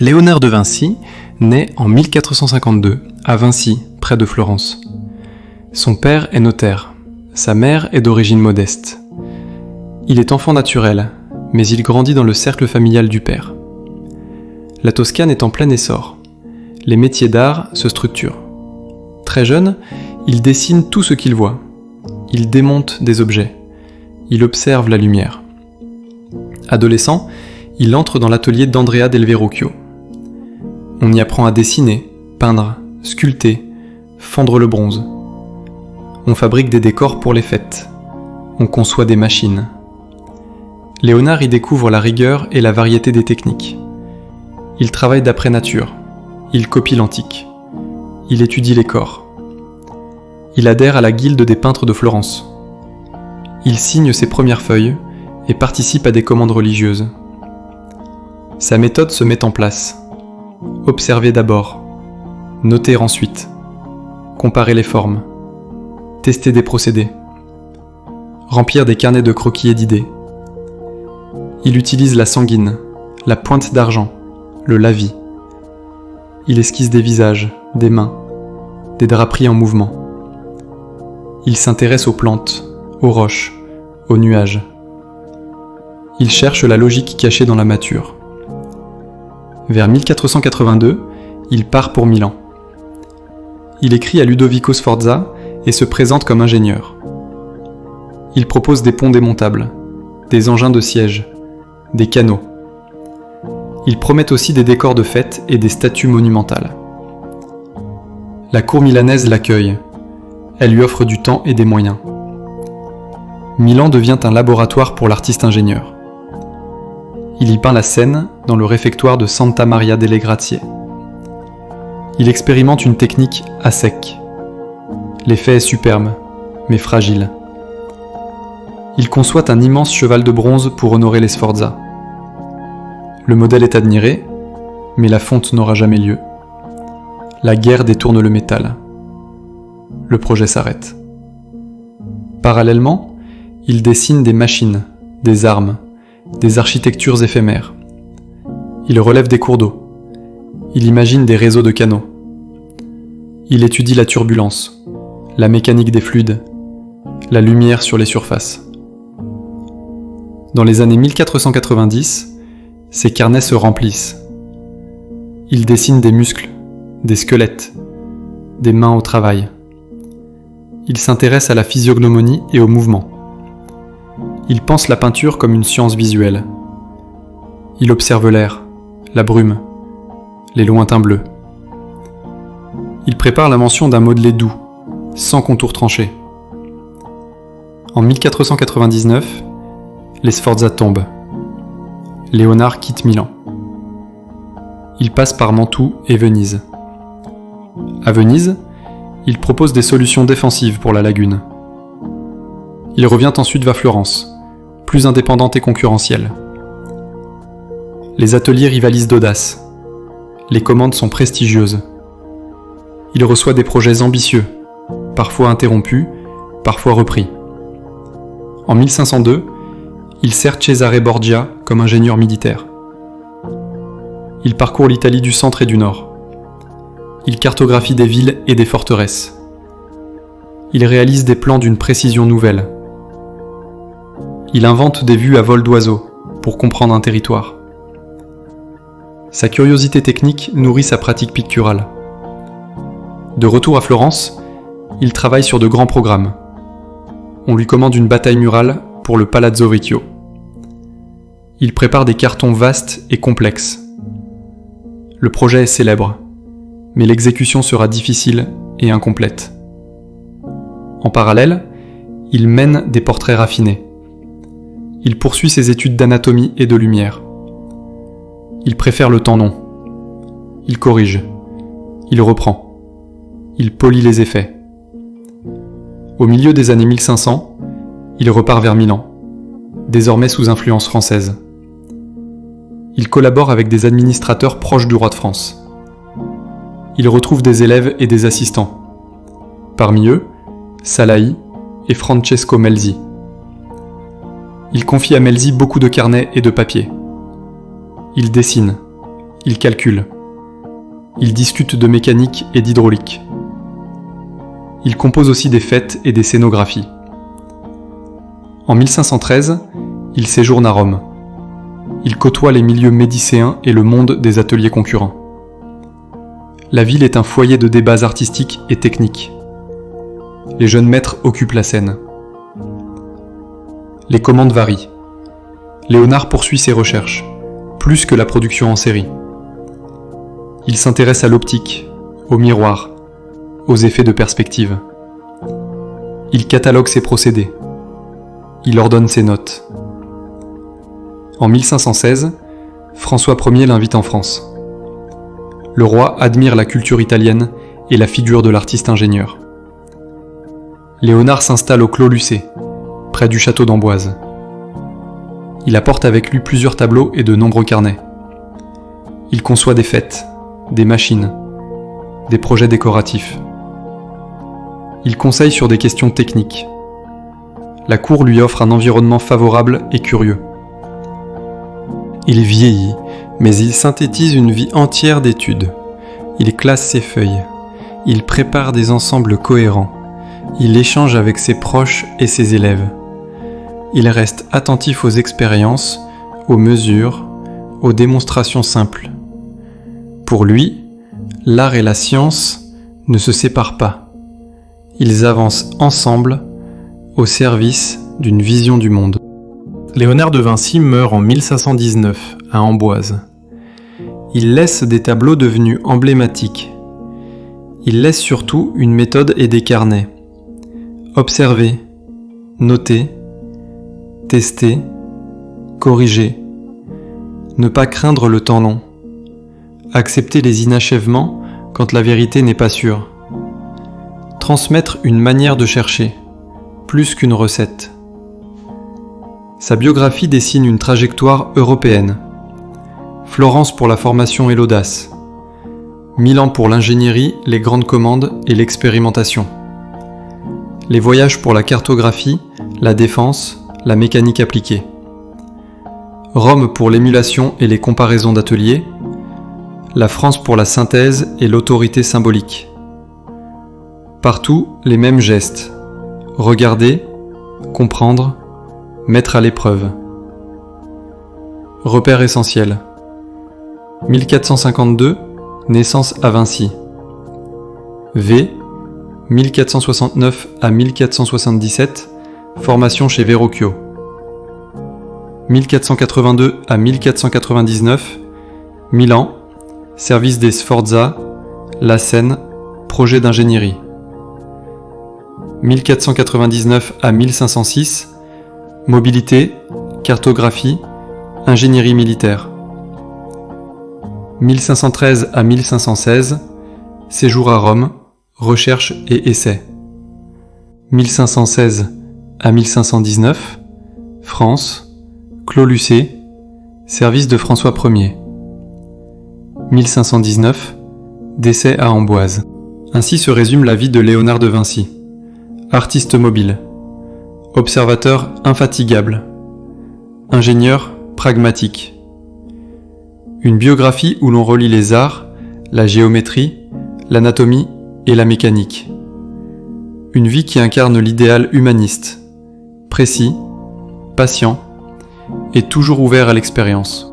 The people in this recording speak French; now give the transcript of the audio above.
Léonard de Vinci naît en 1452 à Vinci, près de Florence. Son père est notaire, sa mère est d'origine modeste. Il est enfant naturel, mais il grandit dans le cercle familial du père. La Toscane est en plein essor. Les métiers d'art se structurent. Très jeune, il dessine tout ce qu'il voit. Il démonte des objets. Il observe la lumière. Adolescent, il entre dans l'atelier d'Andrea del Verrocchio. On y apprend à dessiner, peindre, sculpter, fondre le bronze. On fabrique des décors pour les fêtes. On conçoit des machines. Léonard y découvre la rigueur et la variété des techniques. Il travaille d'après nature. Il copie l'antique. Il étudie les corps. Il adhère à la guilde des peintres de Florence. Il signe ses premières feuilles et participe à des commandes religieuses. Sa méthode se met en place. Observer d'abord, noter ensuite, comparer les formes, tester des procédés, remplir des carnets de croquis et d'idées. Il utilise la sanguine, la pointe d'argent, le lavis. Il esquisse des visages, des mains, des draperies en mouvement. Il s'intéresse aux plantes, aux roches, aux nuages. Il cherche la logique cachée dans la nature. Vers 1482, il part pour Milan. Il écrit à Ludovico Sforza et se présente comme ingénieur. Il propose des ponts démontables, des engins de siège, des canaux. Il promet aussi des décors de fête et des statues monumentales. La cour milanaise l'accueille. Elle lui offre du temps et des moyens. Milan devient un laboratoire pour l'artiste ingénieur. Il y peint la Seine dans le réfectoire de Santa Maria delle Grazie. Il expérimente une technique à sec. L'effet est superbe, mais fragile. Il conçoit un immense cheval de bronze pour honorer les Sforza. Le modèle est admiré, mais la fonte n'aura jamais lieu. La guerre détourne le métal. Le projet s'arrête. Parallèlement, il dessine des machines, des armes, des architectures éphémères. Il relève des cours d'eau. Il imagine des réseaux de canaux. Il étudie la turbulence, la mécanique des fluides, la lumière sur les surfaces. Dans les années 1490, ses carnets se remplissent. Il dessine des muscles, des squelettes, des mains au travail. Il s'intéresse à la physiognomonie et au mouvement. Il pense la peinture comme une science visuelle. Il observe l'air, la brume, les lointains bleus. Il prépare l'invention d'un modelé doux, sans contour tranché. En 1499, les Sforza tombent. Léonard quitte Milan. Il passe par Mantoue et Venise. À Venise, il propose des solutions défensives pour la lagune. Il revient ensuite vers Florence, plus indépendante et concurrentielle. Les ateliers rivalisent d'audace. Les commandes sont prestigieuses. Il reçoit des projets ambitieux, parfois interrompus, parfois repris. En 1502, il sert Cesare Borgia comme ingénieur militaire. Il parcourt l'Italie du centre et du nord. Il cartographie des villes et des forteresses. Il réalise des plans d'une précision nouvelle. Il invente des vues à vol d'oiseau pour comprendre un territoire. Sa curiosité technique nourrit sa pratique picturale. De retour à Florence, il travaille sur de grands programmes. On lui commande une bataille murale pour le Palazzo Vecchio. Il prépare des cartons vastes et complexes. Le projet est célèbre, mais l'exécution sera difficile et incomplète. En parallèle, il mène des portraits raffinés. Il poursuit ses études d'anatomie et de lumière. Il préfère le temps long. Il corrige. Il reprend. Il polit les effets. Au milieu des années 1500, il repart vers Milan, désormais sous influence française. Il collabore avec des administrateurs proches du roi de France. Il retrouve des élèves et des assistants. Parmi eux, Salahi et Francesco Melzi. Il confie à Melzi beaucoup de carnets et de papiers. Il dessine, Il calcule. Il discute de mécanique et d'hydraulique. Il compose aussi des fêtes et des scénographies. En 1513, il séjourne à Rome. Il côtoie les milieux médicéens et le monde des ateliers concurrents. La ville est un foyer de débats artistiques et techniques. Les jeunes maîtres occupent la scène. Les commandes varient. Léonard poursuit ses recherches, plus que la production en série. Il s'intéresse à l'optique, au miroir, aux effets de perspective. Il catalogue ses procédés. Il ordonne ses notes. En 1516, François Ier l'invite en France. Le roi admire la culture italienne et la figure de l'artiste ingénieur. Léonard s'installe au Clos Lucé, près du château d'Amboise. Il apporte avec lui plusieurs tableaux et de nombreux carnets. Il conçoit des fêtes, des machines, des projets décoratifs. Il conseille sur des questions techniques. La cour lui offre un environnement favorable et curieux. Il vieillit, mais il synthétise une vie entière d'études. Il classe ses feuilles. Il prépare des ensembles cohérents. Il échange avec ses proches et ses élèves. Il reste attentif aux expériences, aux mesures, aux démonstrations simples. Pour lui, l'art et la science ne se séparent pas. Ils avancent ensemble au service d'une vision du monde. Léonard de Vinci meurt en 1519 à Amboise. Il laisse des tableaux devenus emblématiques. Il laisse surtout une méthode et des carnets. Observer, noter, tester, corriger. Ne pas craindre le temps long. Accepter les inachèvements quand la vérité n'est pas sûre. Transmettre une manière de chercher, plus qu'une recette. Sa biographie dessine une trajectoire européenne. Florence pour la formation et l'audace. Milan pour l'ingénierie, les grandes commandes et l'expérimentation. Les voyages pour la cartographie, la défense, la mécanique appliquée. Rome pour l'émulation et les comparaisons d'ateliers. La France pour la synthèse et l'autorité symbolique. Partout, les mêmes gestes. Regarder, comprendre, mettre à l'épreuve. Repères essentiels. 1452, naissance à Vinci. V. 1469 à 1477, formation chez Verrocchio. 1482 à 1499, Milan, service des Sforza, la Seine, projet d'ingénierie. 1499 à 1506, mobilité, cartographie, ingénierie militaire. 1513 à 1516, séjour à Rome, recherche et essai. 1516 à 1519, France, Clos Lucé, service de François Ier. 1519, décès à Amboise. Ainsi se résume la vie de Léonard de Vinci. Artiste mobile, observateur infatigable, ingénieur pragmatique. Une biographie où l'on relie les arts, la géométrie, l'anatomie et la mécanique. Une vie qui incarne l'idéal humaniste, précis, patient et toujours ouvert à l'expérience.